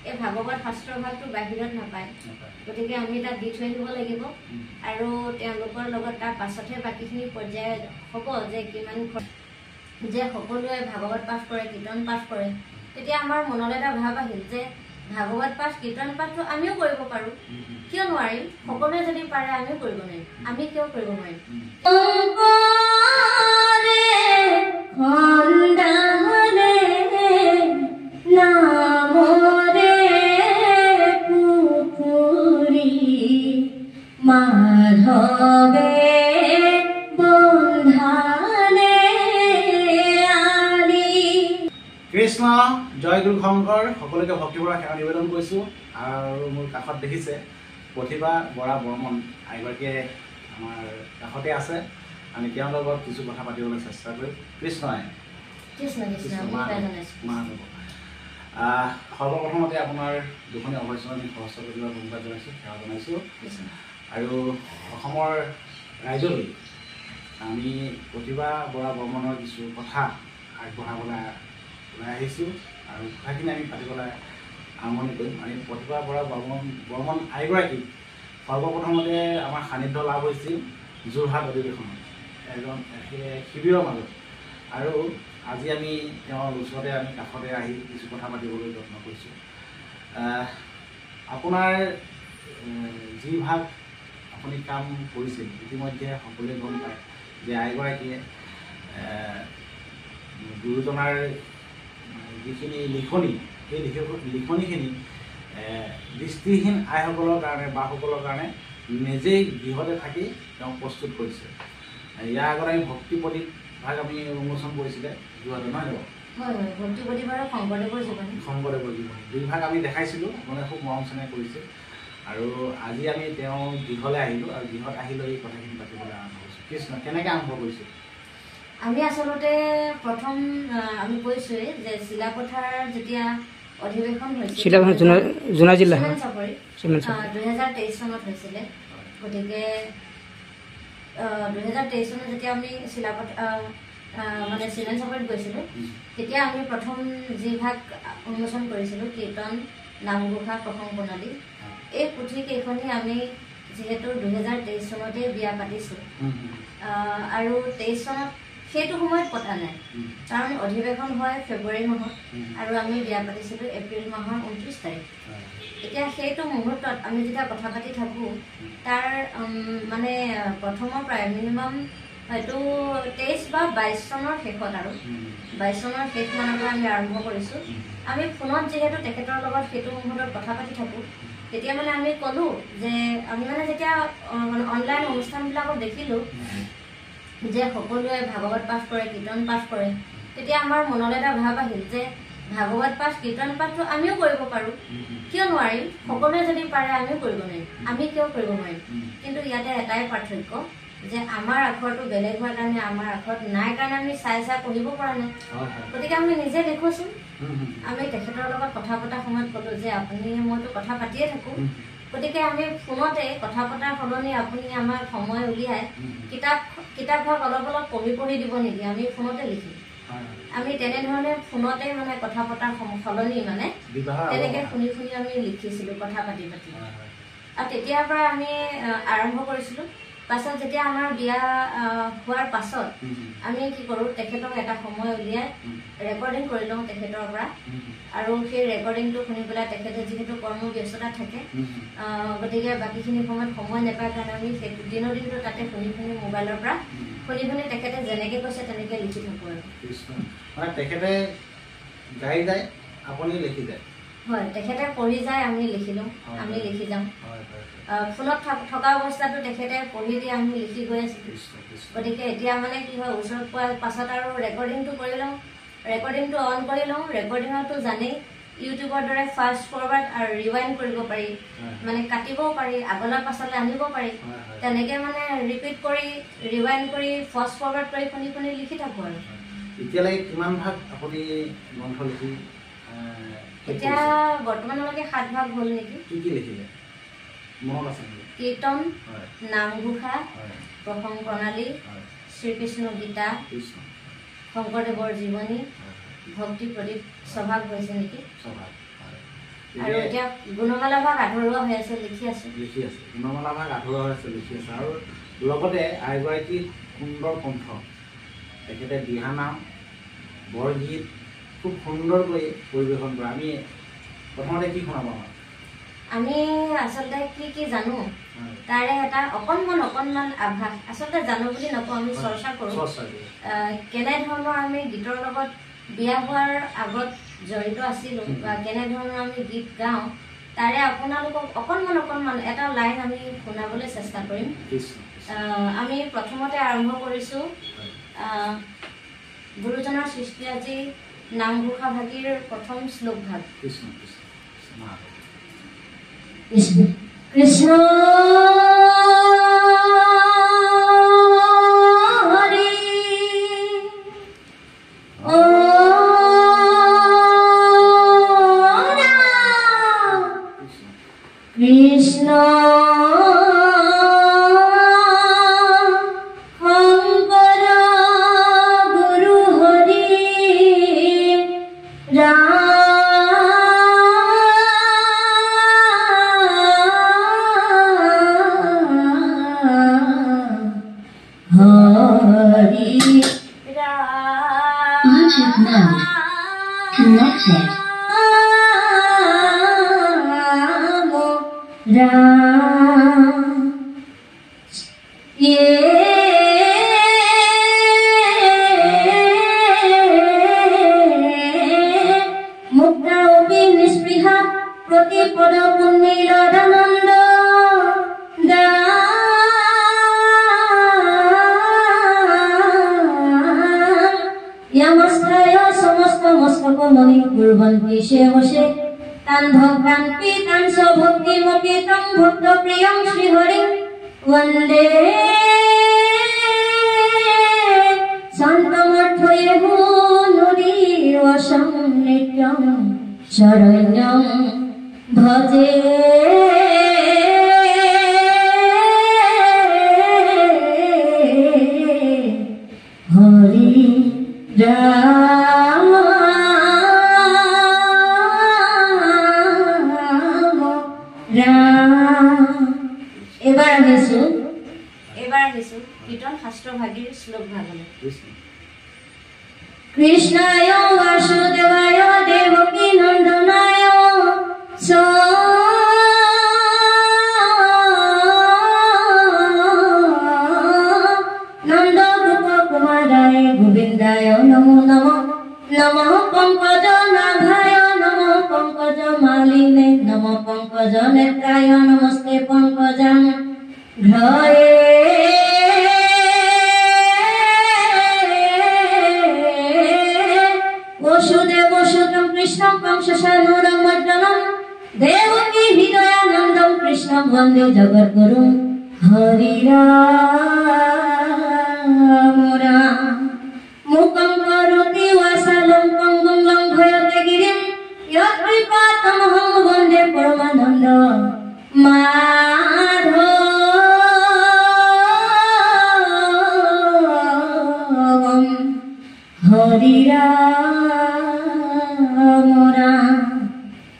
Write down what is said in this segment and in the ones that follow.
এই ভাগৱত শাস্ত্ৰৰ ভাগটো বাহিৰত নাপায় গতিকে আমি তাত দি থৈ দিব লাগিব আৰু তেওঁলোকৰ লগত তাৰ পাছতহে বাকীখিনি পৰ্যায় হ'ব যে কিমান যে সকলোৱে ভাগৱত পাঠ কৰে কীৰ্তন পাঠ কৰে তেতিয়া আমাৰ মনলৈ এটা ভাৱ আহিল যে ভাগৱত পাঠ কীৰ্তন পাঠটো আমিও কৰিব পাৰোঁ কিয় নোৱাৰিম সকলোৱে যদি পাৰে আমিও কৰিব নোৱাৰিম আমি কিয় কৰিব নোৱাৰিম কৃষ্ণ জয় গুৰু শংকৰ সকলোকে ভক্তিভৰা সেৱা নিবেদন কৰিছোঁ আৰু মোৰ কাষত দেখিছে প্ৰতিভা বৰা বৰ্মন এগৰাকীয়ে আমাৰ কাষতে আছে আমি তেওঁৰ লগত কিছু কথা পাতিবলৈ চেষ্টা কৰিম কৃষ্ণই সৰ্বপ্ৰথমতে আপোনাৰ দুখনি অভয়চৰণী সহস্ৰ প্ৰতিভাৰ ভূমিকা জনাইছোঁ সেৱা জনাইছোঁ আৰু অসমৰ ৰাইজলৈ আমি প্ৰতিভা বৰা বৰ্মনৰ কিছু কথা আগবঢ়াবলৈ ওলাই আহিছোঁ আৰু কথাখিনি আমি পাতিবলৈ আৰম্ভণি কৰিম আমি প্ৰতিভা বৰা বৰ্মন এগৰাকী সৰ্বপ্ৰথমতে আমাৰ সান্নিধ্য লাভ হৈছিল যোৰহাট অধিৱেশনত এজন শিবিৰৰ মাজত আৰু আজি আমি তেওঁৰ ওচৰতে আমি কাষতে আহি কিছু কথা পাতিবলৈ যত্ন কৰিছোঁ আপোনাৰ যি ভাগ আপুনি কাম কৰিছিল ইতিমধ্যে সকলোৱে গম পায় যে আইগৰাকীয়ে গুৰুজনাৰ যিখিনি লিখনি সেই লিখনিখিনি দৃষ্টিহীন আইসকলৰ কাৰণে বাসকলৰ কাৰণে নিজেই গৃহতে থাকি তেওঁ প্ৰস্তুত কৰিছে ইয়াৰ আগত আমি ভক্তি প্ৰদীপ ভাগ আমি উন্মোচন কৰিছিলে যোৱাতে নহয় জানো ভক্তি প্ৰদীপ আৰু শংকৰদেৱৰ জীৱনী দুই ভাগ আমি দেখাইছিলোঁ মানে খুব মৰম চেনেহ কৰিছে আৰু আজি আমি তেওঁ গৃহলৈ আহিলোঁ আৰু গৃহত আহি লৈ এই কথাখিনি পাতিবলৈ আৰম্ভ কৰিছোঁ কৃষ্ণ কেনেকৈ আৰম্ভ কৰিছোঁ আমি আচলতে প্ৰথম আমি কৈছোঁৱেই যে চিলাপথাৰ যেতিয়া অধিৱেশন হৈছিল 2023 চনত হৈছিলে গতিকে 2023 চনত যেতিয়া আমি চিলাপথাৰ মানে চিমেন চাপৰিত গৈছিলোঁ তেতিয়া আমি প্ৰথম যি ভাগ উন্মোচন কৰিছিলোঁ কীৰ্তন নামঘোষা প্ৰসংগ প্ৰণালী এই পুথিকেইখনি আমি যিহেতু 2023 চনতে বিয়া পাতিছোঁ আৰু 23 চনত সেইটো সময়ত পতা নাই কাৰণ অধিৱেশন হয় ফেব্ৰুৱাৰী মাহত আৰু আমি বিয়া পাতিছিলোঁ এপ্ৰিল মাহৰ 29 তাৰিখ এতিয়া সেইটো মুহূৰ্তত আমি যেতিয়া কথা পাতি থাকোঁ তাৰ মানে প্ৰথমৰ প্ৰায় মিনিমাম হয়তো 23 বা 22 চনৰ শেষত আৰু 22 চনৰ শেষ মানৰ পৰা আমি আৰম্ভ কৰিছোঁ আমি ফোনত যিহেতু তেখেতৰ লগত সেইটো মুহূৰ্তত কথা পাতি থাকোঁ তেতিয়া মানে আমি ক'লোঁ যে আমি মানে যেতিয়া অনলাইন অনুষ্ঠানবিলাকত দেখিলোঁ যে সকলোৱে ভাগৱত পাঠ কৰে কীৰ্তন পাঠ কৰে তেতিয়া আমাৰ মনলৈ এটা ভাৱ আহিল যে ভাগৱত পাঠ কীৰ্তন পাঠটো আমিও কৰিব পাৰোঁ কিয় নোৱাৰিম সকলোৱে যদি পাৰে আমিও কৰিব নোৱাৰিম আমি কিয় কৰিব নোৱাৰিম কিন্তু ইয়াতে এটাই পাৰ্থক্য যে আমাৰ আখৰটো বেলেগ হোৱাৰ কাৰণে আমাৰ আখৰত নাই কাৰণে আমি চাই পঢ়িব পৰা নাই গতিকে আমি নিজে লিখোচোন আমি তেখেতৰ লগত কথা পতাৰ সময়ত ক'লোঁ যে আপুনি মইতো কথা পাতিয়ে থাকোঁ গতিকে আমি ফোনতে কথা পতাৰ সলনি আপুনি আমাক সময় উলিয়াই কিতাপ ভাগ অলপ অলপ পঢ়ি দিব নেকি আমি ফোনতে লিখিম আমি তেনেধৰণে ফোনতে মানে কথা পতাৰ সলনি মানে তেনেকৈ শুনি আমি লিখিছিলোঁ কথা পাতি আৰু তেতিয়াৰ পৰা আমি আৰম্ভ কৰিছিলোঁ পাছত যেতিয়া আমাৰ বিয়া হোৱাৰ পাছত আমি কি কৰোঁ তেখেতক এটা সময় উলিয়াই ৰেকৰ্ডিং কৰি লওঁ তেখেতৰ পৰা আৰু সেই ৰেকৰ্ডিংটো শুনি পেলাই তেখেতে যিহেতু কৰ্মব্যস্ততা থাকে গতিকে বাকীখিনি সময়ত সময় নাপায় কাৰণে আমি সেই দিনটো তাতে শুনি মোবাইলৰ পৰা শুনি তেখেতে যেনেকৈ কৈছে তেনেকৈ লিখি থাকোঁ আৰু তেখেতে গাই যায় আপুনি লিখি যায় হয় তেখেতে পঢ়ি যায় আমি লিখি লওঁ আমি লিখি যাওঁ ফোনত থকা অৱস্থাটো তেখেতে পঢ়ি দিয়ে আমি লিখি গৈ আছোঁ গতিকে এতিয়া মানে কি হয় ওচৰত পোৱাৰ পাছত আৰু ৰেকৰ্ডিংটো কৰি লওঁ ৰেকৰ্ডিংটো অন কৰি লওঁ ৰেকৰ্ডিঙতো জানেই ইউটিউবৰ দৰে ফাষ্ট ফৰৱাৰ্ড আৰু ৰিৱাইণ্ড কৰিব পাৰি মানে কাটিবও পাৰি আগলৈ পাছলৈ আনিব পাৰি তেনেকৈ মানে ৰিপিট কৰি ৰিৱাইণ্ড কৰি ফাষ্ট ফৰৱাৰ্ড কৰি শুনি লিখি থাকোঁ আৰু এতিয়ালৈকে কিমান ভাগ আপুনি গ্ৰন্থ লিখি এতিয়া বৰ্তমানলৈকে 7 ভাগ হ'ল নেকি কি লিখিলে মনত আছে কীৰ্তন নামঘোষা প্ৰসংগ প্ৰণালী শ্ৰীকৃষ্ণ গীতা শংকৰদেৱৰ জীৱনী ভক্তি প্ৰদীপ স্বভাৱ হৈছে নেকি আৰু এতিয়া গুণমালা ভাগ আধৰুৱা হৈ আছে লিখি আছে গুণমালা ভাগ আধৰুৱা হৈ আছে লিখি আছে আৰু লগতে আইগৰাকী সুন্দৰ কণ্ঠ তেখেতে দিহানাম বৰগীত খুব সুন্দৰকৈ পৰিৱেশন কৰে আমি প্ৰথমতে কি শুনাব আমি আচলতে কি জানো তাৰে এটা অকণমান আভাস আচলতে জানো বুলি নকওঁ আমি চৰ্চা কৰোঁ কেনেধৰণৰ আমি গীতৰ লগত বিয়া হোৱাৰ আগত জড়িত আছিলোঁ বা কেনেধৰণৰ আমি গীত গাওঁ তাৰে আপোনালোকক অকণমান এটা লাইন আমি শুনাবলৈ চেষ্টা কৰিম আমি প্ৰথমতে আৰম্ভ কৰিছোঁ গুৰুজনাৰ সৃষ্টিৰাজি নামঘোষা ভাগীৰ প্ৰথম শ্লোক ভাগ কৃষ্ণ কৃষ্ণ शरण्यं भजे हरि राम এবাৰ আহিছো কীৰ্তন শাস্ত্ৰ ভাগীৰ শ্লোক ভাগলৈ কৃষ্ণায় বাসুদেবায় দেবকী নন্দনায় নন্দ গোপ কুমারায় গোবিন্দায় নমো নমঃ নমঃ পঙ্কজ নাভায় নমঃ পঙ্কজ মালিনে নমঃ পঙ্কজ নেত্রায় নমস্তে পঙ্কজাং ঘ্রয়ে वसुदेवसुतं कृष्णं कंसशानूरमर्दनं देवकी हृदयानन्दं कृष्णं वन्दे जगद्गुरुं हरि राम राम मुखं करोति वाचालं पङ्गुं लङ्घयते गिरिं यत्कृपातमहं वन्दे परमानन्द माधवं हरि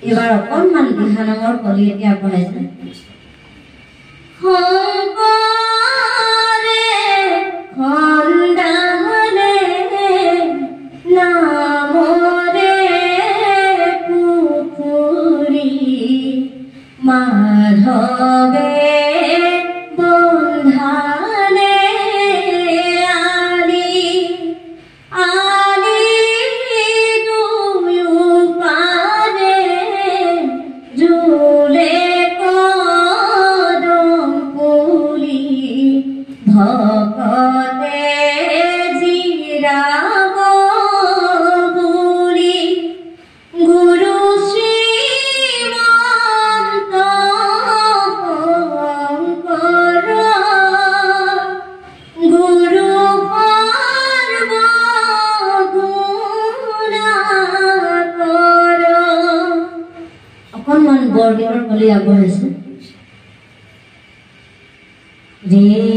এবাৰ অকণমান দিহানামৰ কলি এতিয়া আগবঢ়াইছে শংকৰে খণ্ডালে নামৰে পুখুৰী মাধৱে বন্ধালে আলি বৰগীতৰ কলি আগবঢ়াইছে ৰে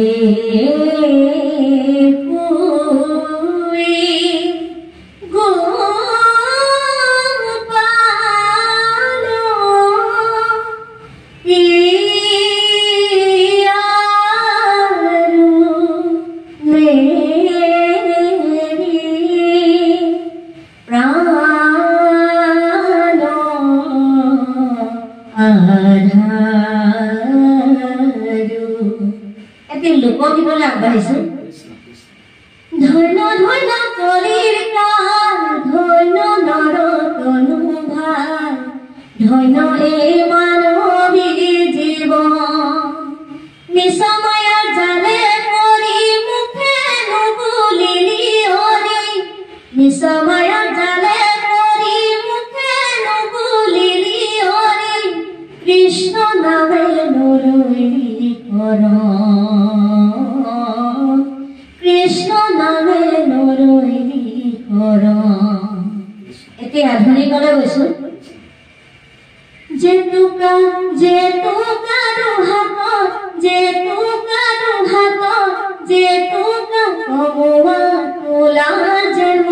এটি লোকগীতলৈ আগবাঢ়িছো ধন্য ধন্য কলিৰ কাল ধন্য নৰ তনু ভাল ধন্য এই মানৱী জীৱন নিসময়া জালে কৰি মুখে নুবুলিলি হৰি নিসময়া জালে কৰি মুখে নুবুলিলি হৰি কৃষ্ণ নামে নৰৈলি কৰ কৃষ্ণ নামে নৰৈলি কৰ এতিয়া আধুনিকলৈ গৈছো যেতুকা হাতত যেতুকা কমোৱা তোলা জন্ম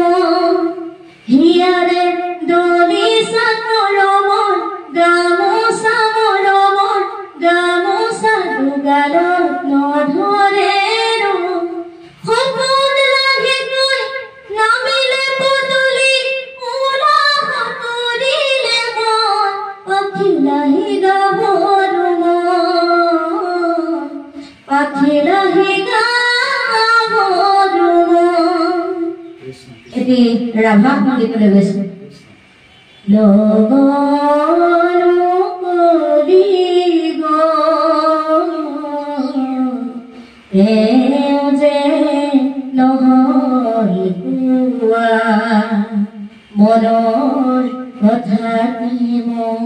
হিয়াৰে দলি চাকৰমৰ গামোচা মৰমৰ গামোচা দুগালত নধৰে সপোন লাহেকৈ নামিলে পদূলি ওলা সাঁতুৰিলে মন পাখি লাহি গাভৰু মন পাখি লাহি গাভৰু মন এটি ৰাভা সংগীতলৈ গৈছে লগনো কৰি গ'ল যে নহল কোৱা মনৰ কথা মন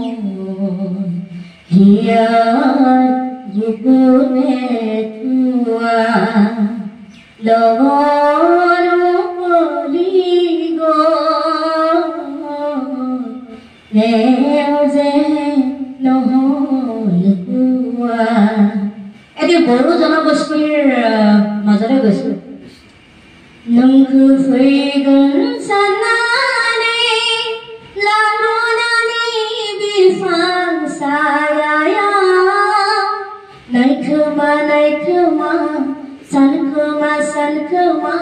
হিয়াৰ বুকুৰে থোৱা লগনো কৰি গ'ল যে নহল কোৱা এটি বড়ো জনগোষ্ঠীৰ মাজলৈ গৈছো নংখু ফুৰিগল চানানে লাঙনানি বিফাং সায়ায়া নাইখমা সানখমা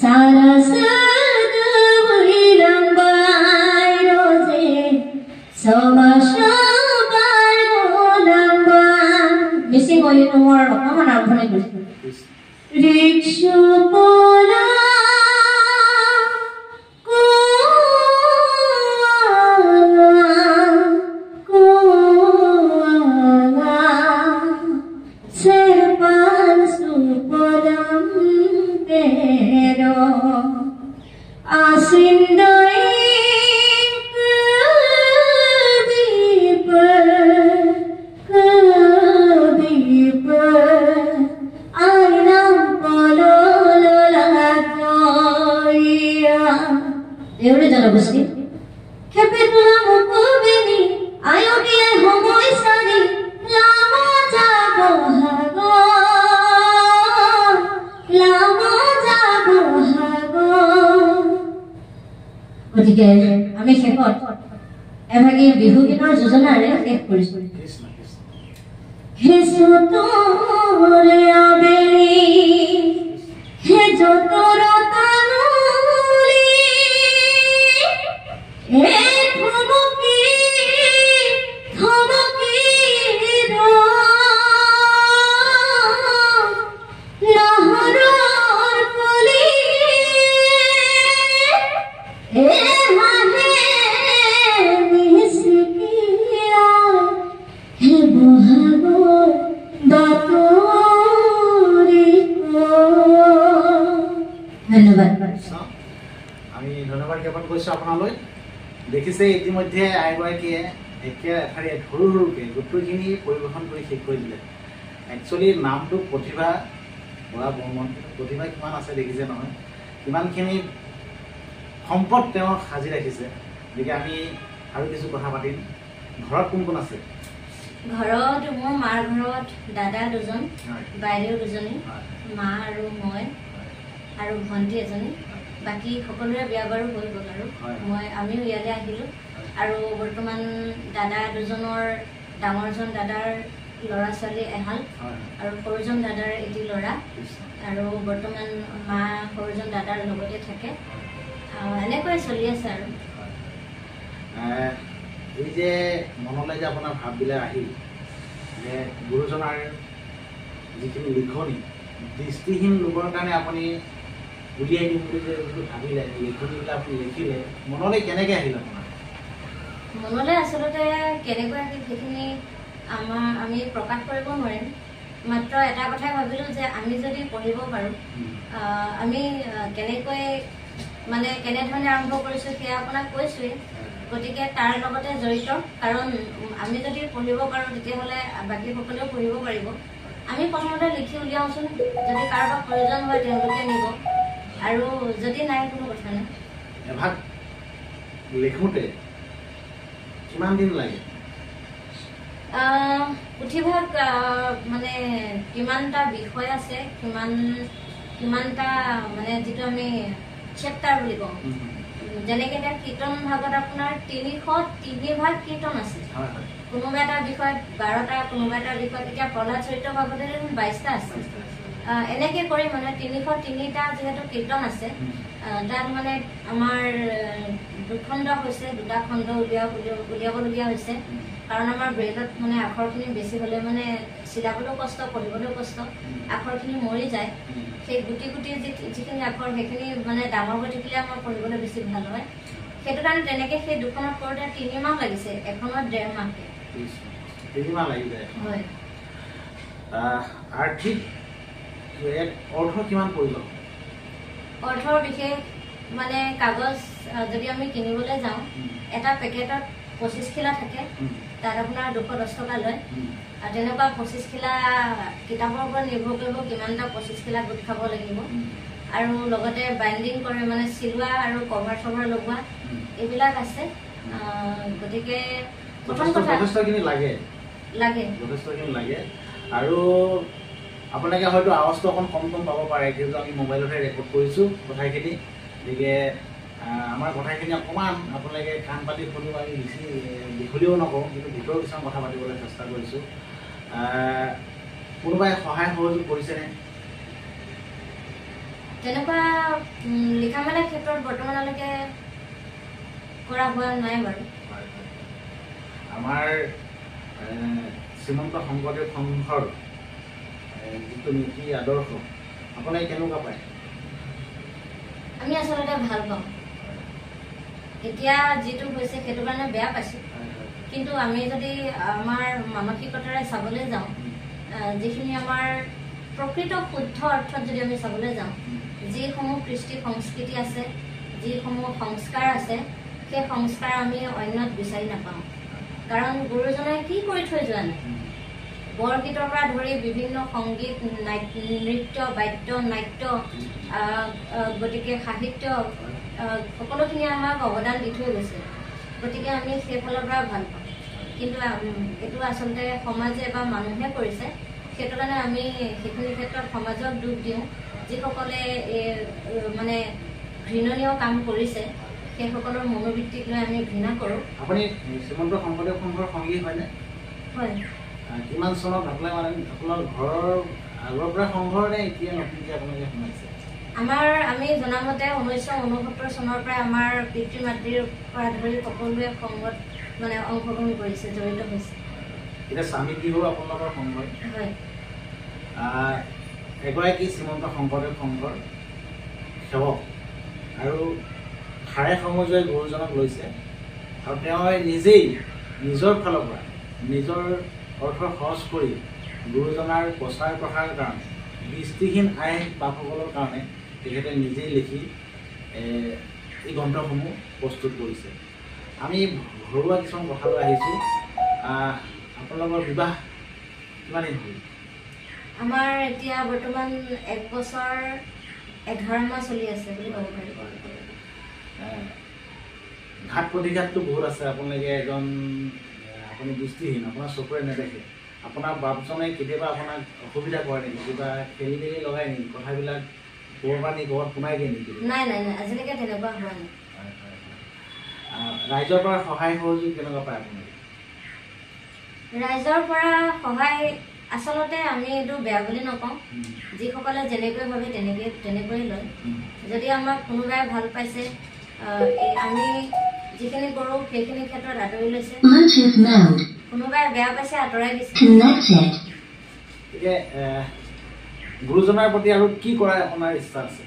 সাৰসদ বুইলাম্বাই ৰজে সমাসবাৰ গোলাম্বাই মিচিং ঐতিহ্যৰ অকণমান আৰম্ভণি কৰিছো ৰিক্সু পলা serpan supadam pero asindai Eure janogosti kepe tula mukubeni ayodi ai homoi sari lamo jago hago গতিকে আমি শেষত এভাগী বিহু গীতৰ যোজনাৰে শেষ কৰিছো হে সতৰে আবেলি হে যতৰ তানুলি হে ধমকি নহৰৰ কলি আমি ধন্যবাদ জ্ঞাপন কৰিছো আপোনালৈ দেখিছে ইতিমধ্যে আইগৰাকীয়ে এঠাৰি সৰু সৰুকৈ গোটেইখিনি পৰিৱেশন কৰি শেষ কৰি দিলে একচুৱেলি নামটো প্ৰতিভা বৰা বৰ্মন প্ৰতিভা কিমান আছে দেখিছে নহয় কিমানখিনি সম্পদ তেওঁ সাজি ৰাখিছে গতিকে আমি আৰু কিছু কথা পাতিম ঘৰত কোন কোন আছে ঘৰত মোৰ মাৰ ঘৰত দাদা দুজন বাইদেউ দুজনী মা আৰু মই আৰু ভণ্টি এজনী বাকি সকলোৰে বিয়া বাৰু হৈ গ'ল আৰু আমিও ইয়ালৈ আহিলোঁ আৰু বৰ্তমান দাদা দুজনৰ ডাঙৰজন দাদাৰ ল'ৰা ছোৱালী এহাল আৰু সৰুজন দাদাৰ এটি ল'ৰা আৰু বৰ্তমান মা সৰুজন দাদাৰ লগতে থাকে এনেকৈ চলি আছে আৰু এই যে মনলৈ যে আপোনাৰ ভাৱবিলাক আহিল যে গুৰুজনাৰ যিখিনি লিখনি দৃষ্টিহীন লোকৰ কাৰণে আপুনি উলিয়াই দিম বুলি যে ভাবিলে লিখনিবিলাক আপুনি লিখিলে মনলৈ কেনেকৈ আহিল আপোনাৰ? মনলৈ আচলতে কেনেকৈ আহিল সেইখিনি আমি প্ৰকাশ কৰিব নোৱাৰিম। মাত্ৰ এটা কথাই ভাবিলোঁ যে আমি যদি পঢ়িব পাৰোঁ, আমি কেনেকৈ মানে কেনেধৰণে আৰম্ভ কৰিছোঁ সেয়া আপোনাক কৈছোঁৱেই। গতিকে তাৰ লগতে জড়িত, কাৰণ আমি যদি পঢ়িব পাৰোঁ তেতিয়াহ'লে বাকীসকলেও পঢ়িব পাৰিব। আমি প্ৰথমতে লিখি উলিয়াওঁচোন, যদি কাৰোবাক প্ৰয়োজন হয় তেওঁলোকে নিব, আৰু যদি নাই কোনো কথা নাই। এভাগ লিখোঁতে কিমান দিন লাগে? পুথিভাগ মানে কিমানটা বিষয় আছে, কিমানটা মানে যিটো আমি চেপ্টাৰ বুলি কওঁ। যেনেকৈ এতিয়া কীৰ্তন ভাগত আপোনাৰ 303 ভাগ কীৰ্তন আছে। কোনোবা এটা বিষয়ত 12টা, কোনোবা এটা বিষয়ত এতিয়া প্ৰহ্লাদ চৰিত্ৰ ভাগতে 22টা আছে। এনেকৈ কৰি মানে 303টা যিহেতু কীৰ্তন আছে, তাত মানে আমাৰ 2 খণ্ড হৈছে, 2টা খণ্ড উলিয়াবলগীয়া হৈছে। কাৰণ আমাৰ ব্ৰেইলত মানে আখৰখিনি বেছি হ'লে মানে চিলাবলৈও কষ্ট, পঢ়িবলৈও কষ্ট, আখৰখিনি মৰি যায়। সেই গুটি গুটি যিখিনি আখৰ সেইখিনি মানে ডাঙৰ হৈ থাকিলে আমাৰ পঢ়িবলৈ বেছি ভাল হয়। সেইটো কাৰণে তেনেকৈ সেই 2খনত কৰোঁতে 3 মাহ লাগিছে, এখনত 1.5 মাহকৈ। 3 মাহ লাগি যায়। হয়। আৰ্থিক অৰ্থ কিমান প্ৰয়োজন? অৰ্থৰ বিশেষ মানে কাগজ যদি আমি কিনিবলৈ যাওঁ, এটা পেকেটত 25 খিলা থাকে, তাত আপোনাৰ 210 টকা লয়। আৰু তেনেকুৱা 25 খিলা কিতাপৰ ওপৰত নিৰ্ভৰ কৰিব কিমানটা 25 খিলা গোট খাব লাগিব। আৰু লগতে বাইণ্ডিং কৰে, মানে চিলোৱা আৰু কভাৰ চভাৰ লগোৱা এইবিলাক আছে। গতিকে প্ৰথম কথা যথেষ্টখিনি লাগে। আৰু আপোনালোকে হয়তো আৱাজটো অকণ কম পাব পাৰে, কিন্তু আমি মোবাইলতে ৰেকৰ্ড কৰিছোঁ কথাখিনি। গতিকে আমাৰ কথাখিনি অকণমান আপোনালোকে কাণ পাতি শুনিব, আমি বেছি দীঘলীয়াও নকওঁ, কিন্তু ভিতৰৰ কিছুমান কথা পাতিবলৈ চেষ্টা কৰিছোঁ। কোনোবাই সহায় সহযোগ কৰিছেনে? তেনেকুৱা লিখা মেলাৰ ক্ষেত্ৰত বৰ্তমানলৈকে কৰা হোৱা নাই বাৰু। আমাৰ শ্ৰীমন্ত শংকৰদেৱ সংঘৰ যিটো নীতি আদৰ্শ আপোনালোকে কেনেকুৱা পায়? আমি আচলতে ভাল পাওঁ। এতিয়া যিটো হৈছে সেইটো কাৰণে বেয়া পাইছোঁ, কিন্তু আমি যদি আমাৰ মানসিকতাৰে চাবলৈ যাওঁ, যিখিনি আমাৰ প্ৰকৃত শুদ্ধ অৰ্থত যদি আমি চাবলৈ যাওঁ, যিসমূহ কৃষ্টি সংস্কৃতি আছে, যিসমূহ সংস্কাৰ আছে, সেই সংস্কাৰ আমি অন্যত বিচাৰি নাপাওঁ। কাৰণ গুৰুজনাই কি কৰি থৈ যোৱা নাই। বৰগীতৰ পৰা ধৰি বিভিন্ন সংগীত, নৃত্য, বাদ্য, নাট্য, গতিকে সাহিত্য, সকলোখিনি আমাক অৱদান দি থৈ গৈছে। গতিকে আমি সেইফালৰ পৰা ভাল পাওঁ। কিন্তু এইটো আচলতে সমাজে বা মানুহে কৰিছে, সেইটো কাৰণে আমি সেইখিনি ক্ষেত্ৰত সমাজক দুখ দিওঁ। যিসকলে মানে ঘৃণনীয় কাম কৰিছে, সেইসকলৰ মনোবৃত্তিক লৈ আমি ঘৃণা কৰোঁ। আপুনি শ্ৰীমন্ত শংকৰদেৱ সংঘৰ সংগী হয়নে? হয়। কিমান চনত আপোনালোকে মানে আপোনাৰ ঘৰৰ আগৰ পৰা সংঘৰ নে এতিয়া নতুনকৈ আপোনালোকে সোমাইছে? আমি জনামতে 1969 চনৰ পৰা আমাৰ পিতৃ মাতৃৰ পৰা ধৰি সকলোৱে সংঘত মানে অংশগ্ৰহণ কৰিছে, জড়িত হৈছে। এতিয়া স্বামী কি হ'ল আপোনালোকৰ সংঘৰ? হয়। এগৰাকী শ্ৰীমন্ত শংকৰদেৱ সংঘৰ সেৱক আৰু হাৰে সমজুৱাই গুৰুজনক লৈছে, আৰু তেওঁ নিজেই নিজৰ ফালৰ পৰা নিজৰ অৰ্থ খৰচ কৰি গুৰুজনাৰ প্ৰচাৰ প্ৰসাৰৰ কাৰণে, দৃষ্টিহীন আই বাপসকলৰ কাৰণে তেখেতে নিজেই লিখি এই গ্ৰন্থসমূহ প্ৰস্তুত কৰিছে। আমি ঘৰুৱা কিছুমান কথালৈ আহিছোঁ। আপোনালোকৰ বিবাহ কিমান দিন হ'ল? আমাৰ এতিয়া বৰ্তমান 1 বছৰ 11 মাহ চলি আছে বুলি ক'ব পাৰি। ঘাট প্ৰতিঘাতটো বহুত আছে। আপুনি দৃষ্টিহীন, আপোনাৰ চকুৰে নেদেখে। আপোনাৰ বাপজনে কেতিয়াবা আপোনাক অসুবিধা কৰে নেকি? কিবা খেলি মেলি লগাই নেকি? কথাবিলাক ক'ৰবাত নি ক'ৰবাত সোমাই দিয়ে নেকি? নাই, আজিলৈকে তেনেকুৱা হোৱা নাই। ৰাইজৰ পৰা সহায় সহযোগ কেনেকুৱা পায় আপুনি? ৰাইজৰ পৰা সহায় আচলতে আমি এইটো বেয়া বুলি নকওঁ। যিসকলে যেনেকৈ ভাবে তেনেকৈয়ে লয়। যদি আমাক কোনোবাই ভাল পাইছে, আমি যিখিনি কৰোঁ সেইখিনি ক্ষেত্ৰত আঁতৰি লৈছে, কোনোবাই বেয়া পাইছে আঁতৰাই দিছে। গতিকে গুৰুজনাৰ প্ৰতি আৰু কি কৰা আপোনাৰ ইচ্ছা আছে?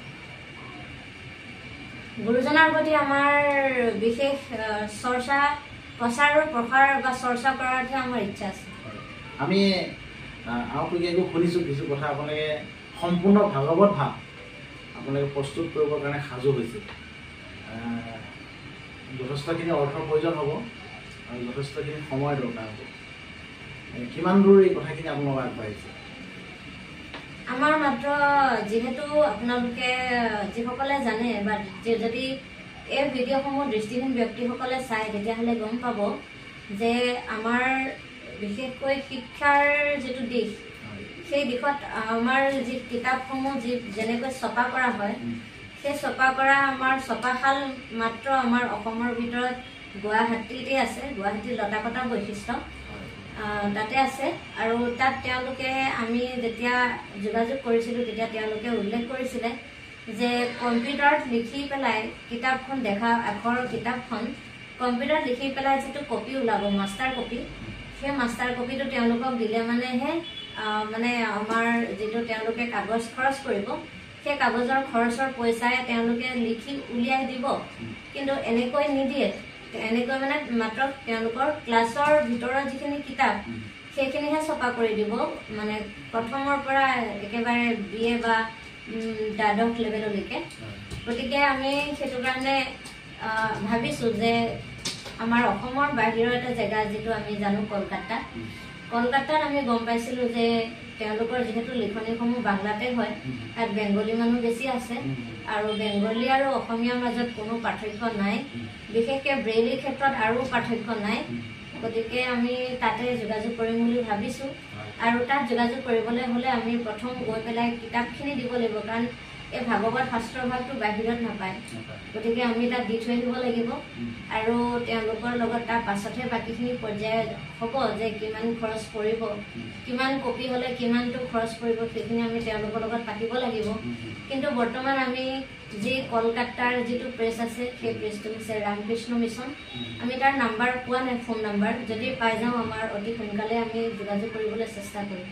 গুৰুজনাৰ প্ৰতি আমাৰ বিশেষ চৰ্চা, প্ৰচাৰ আৰু প্ৰসাৰ বা চৰ্চা কৰাৰহে আমাৰ ইচ্ছা আছে। আমি আপোনালোকে শুনিছোঁ কিছু কথা, আপোনালোকে সম্পূৰ্ণ ভাগৱত ভাৱ আপোনালোকে প্ৰস্তুত কৰিবৰ কাৰণে সাজু হৈছে। যথেষ্টখিনি অৰ্থৰ প্ৰয়োজন হ'ব আৰু যথেষ্টখিনি সময়ৰ দৰকাৰ হ'ব। কিমান দূৰ এই কথাখিনি আপোনালোকে আগবাঢ়িছে? আমাৰ মাত্ৰ যিহেতু আপোনালোকে যিসকলে জানে বা যদি এই ভিডিঅ'সমূহ দৃষ্টিহীন ব্যক্তিসকলে চায় তেতিয়াহ'লে গম পাব যে আমাৰ বিশেষকৈ শিক্ষাৰ যিটো দিশ, সেই দিশত আমাৰ যি কিতাপসমূহ যেনেকৈ ছপা কৰা হয়, সেই ছপা কৰা আমাৰ ছপাশাল মাত্ৰ আমাৰ অসমৰ ভিতৰত গুৱাহাটীতে আছে। গুৱাহাটীৰ লতাকটা বৈশিষ্ট্য তাতে আছে। আৰু তাত তেওঁলোকে আমি যেতিয়া যোগাযোগ কৰিছিলোঁ তেতিয়া তেওঁলোকে উল্লেখ কৰিছিলে যে কম্পিউটাৰত লিখি পেলাই কিতাপখন দেখা আখৰৰ কিতাপখন কম্পিউটাৰত লিখি পেলাই যিটো কপি ওলাব, মাষ্টাৰ কপি, সেই মাষ্টাৰ কপিটো তেওঁলোকক দিলে মানেহে মানে আমাৰ যিটো তেওঁলোকে কাগজ খৰচ কৰিব, সেই কাগজৰ খৰচৰ পইচাৰে তেওঁলোকে লিখি উলিয়াই দিব। কিন্তু এনেকৈ নিদিয়ে। এনেকৈ মানে মাত্ৰ তেওঁলোকৰ ক্লাছৰ ভিতৰৰ যিখিনি কিতাপ সেইখিনিহে ছপা কৰি দিব, মানে প্ৰথমৰ পৰা একেবাৰে BA বা দ্বাদশ লেভেললৈকে। গতিকে আমি সেইটো কাৰণে ভাবিছোঁ যে আমাৰ অসমৰ বাহিৰৰ এটা জেগা যিটো আমি জানো কলকাতাত আমি গম পাইছিলোঁ যে তেওঁলোকৰ যিহেতু লিখনিসমূহ বাংলাতে হয়, তাত বেংগলী মানুহ বেছি আছে আৰু বেংগলী আৰু অসমীয়াৰ মাজত কোনো পাৰ্থক্য নাই, বিশেষকৈ ব্ৰেইলিৰ ক্ষেত্ৰত আৰু পাৰ্থক্য নাই। গতিকে আমি তাতে যোগাযোগ কৰিম বুলি ভাবিছোঁ। আৰু তাত যোগাযোগ কৰিবলৈ হ'লে আমি প্ৰথম গৈ পেলাই কিতাপখিনি দিব লাগিব, কাৰণ এই ভাগৱত শাস্ত্ৰৰ ভাগটো বাহিৰত নাপায়। গতিকে আমি তাত দি থৈ আহিব লাগিব আৰু তেওঁলোকৰ লগত তাৰ পাছতহে বাকীখিনি পৰ্যায় হ'ব যে কিমান খৰচ পৰিব, কিমান কপি হ'লে কিমানটো খৰচ পৰিব, সেইখিনি আমি তেওঁলোকৰ লগত পাতিব লাগিব। কিন্তু বৰ্তমান আমি যি কলকাতাৰ যিটো প্ৰেছ আছে সেই প্ৰেছটো হৈছে ৰামকৃষ্ণ মিছন। আমি তাৰ নাম্বাৰ পোৱা নাই, ফোন নাম্বাৰ। যদি পাই যাওঁ আমাৰ অতি সোনকালে আমি যোগাযোগ কৰিবলৈ চেষ্টা কৰিম।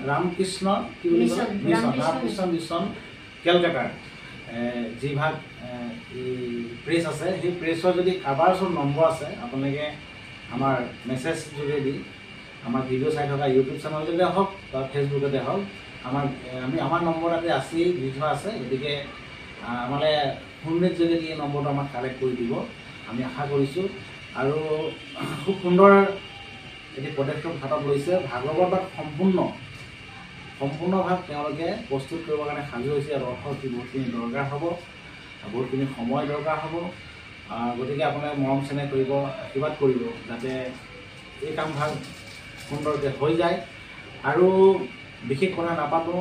ৰামকৃষ্ণ মিছন কেলকাতাৰ যি ভাগ প্ৰেছ আছে, সেই প্ৰেছৰ যদি কাৰোবাৰ ওচৰত নম্বৰ আছে, আপোনালোকে আমাৰ মেছেজ যোগেদি আমাৰ ভিডিঅ' চাই থকা ইউটিউব চেনেলতে হওক বা ফেচবুকতে হওক আমাৰ নম্বৰ তাতে আছেই, দি থোৱা আছে। গতিকে আমালে ফোননেট যোগেদি এই নম্বৰটো আমাক কালেক্ট কৰি দিব, আমি আশা কৰিছোঁ। আৰু খুব সুন্দৰ এটি পদক্ষেপ হাতত লৈছে। ভাগৱত সম্পূৰ্ণভাৱ তেওঁলোকে প্ৰস্তুত কৰিবৰ কাৰণে সাজু হৈছে আৰু অৰ্থৰ বহুতখিনি দৰকাৰ হ'ব, বহুতখিনি সময় দৰকাৰ হ'ব। গতিকে আপোনালোকে মৰম চেনেহ কৰিব, আশীৰ্বাদ কৰিব যাতে এই কামভাগ সুন্দৰকৈ হৈ যায়। আৰু বিশেষ কথা নাপাতোঁ,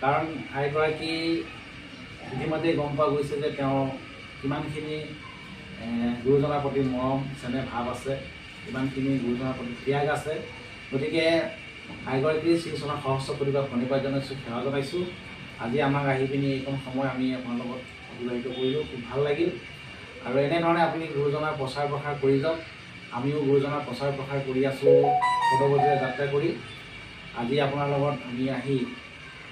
কাৰণ আইগৰাকী ইতিমধ্যে গম পোৱা গৈছে যে তেওঁ কিমানখিনি গুৰুজনাৰ প্ৰতি মৰম চেনেহ ভাৱ আছে, কিমানখিনি গুৰুজনাৰ প্ৰতি ত্যাগ আছে। গতিকে আইগৰাকীৰ শ্ৰীচৰণৰ সহস্ৰ প্ৰতিভা ধন্যবাদ জনাইছোঁ, সেৱা জনাইছোঁ। আজি আমাক আহি পিনি এইকণ সময় আমি আপোনাৰ লগত অতিবাহিত কৰিলোঁ, খুব ভাল লাগিল। আৰু এনেধৰণে আপুনি গুৰুজনাৰ প্ৰচাৰ প্ৰসাৰ কৰি যাওক। আমিও গুৰুজনাৰ প্ৰচাৰ প্ৰসাৰ কৰি আছোঁ পদপথে যাত্ৰা কৰি। আজি আপোনাৰ লগত আমি আহি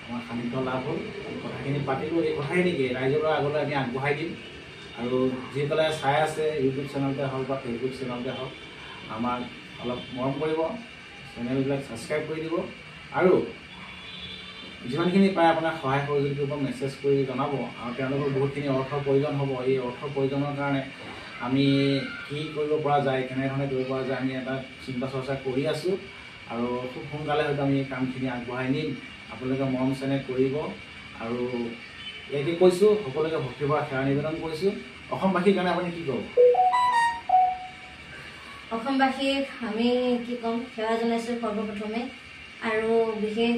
আমাৰ সান্নিধ্য লাভ হ'ল, কথাখিনি পাতিলোঁ। এই কথাখিনিকে ৰাইজৰ আগলৈ আমি আগবঢ়াই দিম। আৰু যিসকলে চাই আছে ইউটিউব চেনেলতে হওক বা ফেচবুক চেনেলতে হওক, আমাক অলপ মৰম কৰিব, চেনেলবিলাক ছাবস্ক্ৰাইব কৰি দিব আৰু যিমানখিনি পায় আপোনাক সহায় সহযোগী কৰিব, মেছেজ কৰি জনাব। আৰু তেওঁলোকৰ বহুতখিনি অৰ্থৰ প্ৰয়োজন হ'ব। এই অৰ্থৰ প্ৰয়োজনৰ কাৰণে আমি কি কৰিব পৰা যায়, কেনেধৰণে কৰিব পৰা যায়, আমি এটা চিন্তা চৰ্চা কৰি আছোঁ। আৰু খুব সোনকালে হয়তো আমি এই কামখিনি আগবঢ়াই নিম। আপোনালোকে মৰম চেনেহ কৰিব। আৰু ইয়াকে কৈছোঁ, সকলোকে ভক্তিভৰা সেৱা নিবেদন কৰিছোঁ। অসমবাসীৰ কাৰণে আপুনি কি ক'ব? অসমবাসীক আমি কি ক'ম, সেৱা জনাইছোঁ সৰ্বপ্ৰথমে। আৰু বিশেষ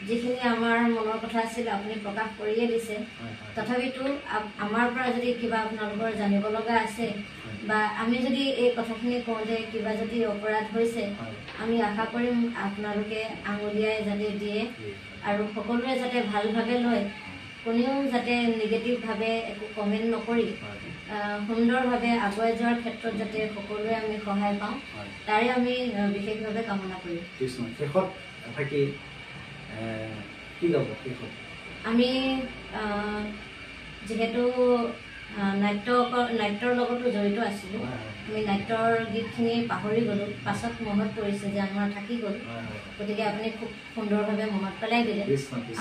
যিখিনি আমাৰ মনৰ কথা আছিল আপুনি প্ৰকাশ কৰিয়ে দিছে। তথাপিতো আমাৰ পৰা যদি কিবা আপোনালোকৰ জানিব লগা আছে বা আমি যদি এই কথাখিনি কওঁতে কিবা যদি অপৰাধ হৈছে, আমি আশা কৰিম আপোনালোকে আঙুলিয়াই যাতে দিয়ে আৰু সকলোৱে যাতে ভালভাৱে লয়, কোনেও যাতে নিগেটিভভাৱে একো কমেণ্ট নকৰি সুন্দৰভাৱে আগুৱাই যোৱাৰ ক্ষেত্ৰত যাতে সকলোৱে আমি সহায় পাওঁ তাৰে আমি বিশেষভাৱে কামনা কৰিম। শেষত থাকি কি যাব? শেষত আমি যিহেতু নাট্যৰ লগতো জড়িত আছিলোঁ, আমি নাট্যৰ গীতখিনি পাহৰি গ'লোঁ, পাছত মনত পৰিছে যে আমাৰ থাকি গ'ল। গতিকে আপুনি খুব সুন্দৰভাৱে মনত পেলাই দিলে।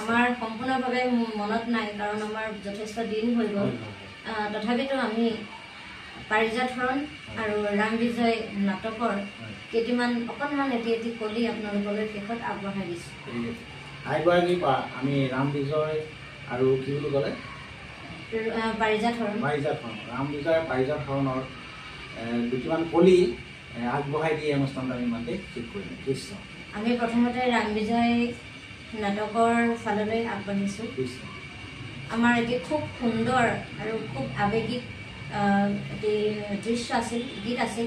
আমাৰ সম্পূৰ্ণভাৱে মনত নাই, কাৰণ আমাৰ যথেষ্ট দিন হৈ গ'ল। তথাপিতো আমি পাৰিজাত হৰণ আৰু ৰাম বিজয় নাটকৰ কেইটিমান অকণমান এটি কলি আপোনালোকলৈ শেষত আগবঢ়াই দিছোঁ। আইগৰাকী আমি ৰাম বিজয় আৰু কি বুলি ক'লে? পাৰিজাত হৰণ। ৰাম বিজয় পাৰিজাত হৰণৰ দুটিমান কলি আগবঢ়াই দিয়ে অনুষ্ঠানটো আমি ইমানতে ঠিক কৰিম। কৃষ্ণ। আমি প্ৰথমতে ৰাম বিজয় নাটকৰ ফাললৈ আগবাঢ়িছোঁ। আমাৰ এটি খুব সুন্দৰ আৰু খুব আৱেগিক এটি দৃশ্য আছিল, গীত আছিল।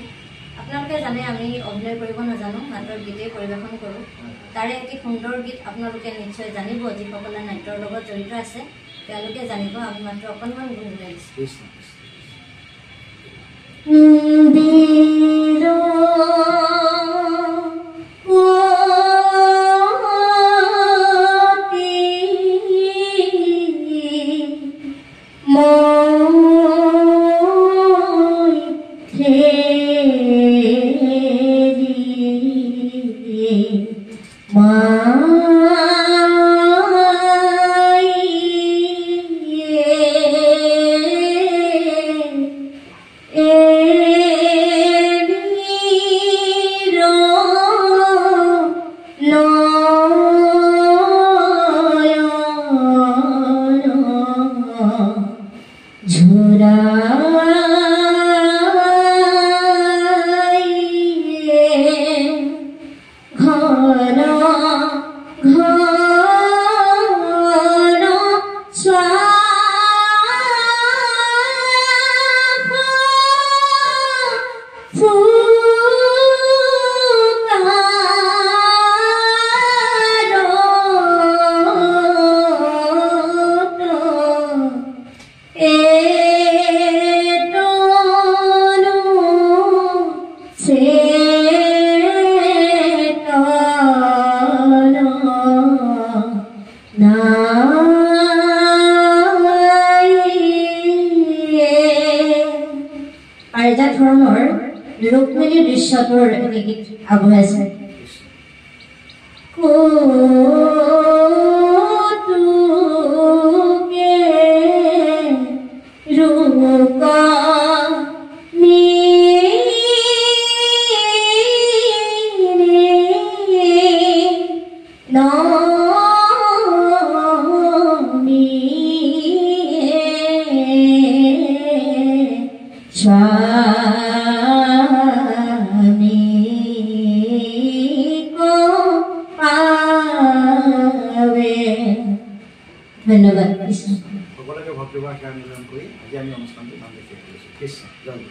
আপোনালোকে জানে আমি অভিনয় কৰিব নাজানো, মাত্ৰ গীতেই পৰিৱেশন কৰোঁ। তাৰে এটি সুন্দৰ গীত আপোনালোকে নিশ্চয় জানিব, যিসকলে নাট্যৰ লগত জড়িত আছে তেওঁলোকে জানিব। আমি মাত্ৰ অকণমান গুণগুণাই দিছোঁ। পাৰিজাত হৰণৰ ৰুক্মিণী দৃশ্যটোৰ এটি গীত আগবঢ়াইছে। ধন্যবাদ। সকলোকে ভক্তিভাৱ সেৱা নিবেদন কৰি আজি আমি অনুষ্ঠানটো ইমান শেষ কৰিছোঁ। কৃষ্ণ জয়।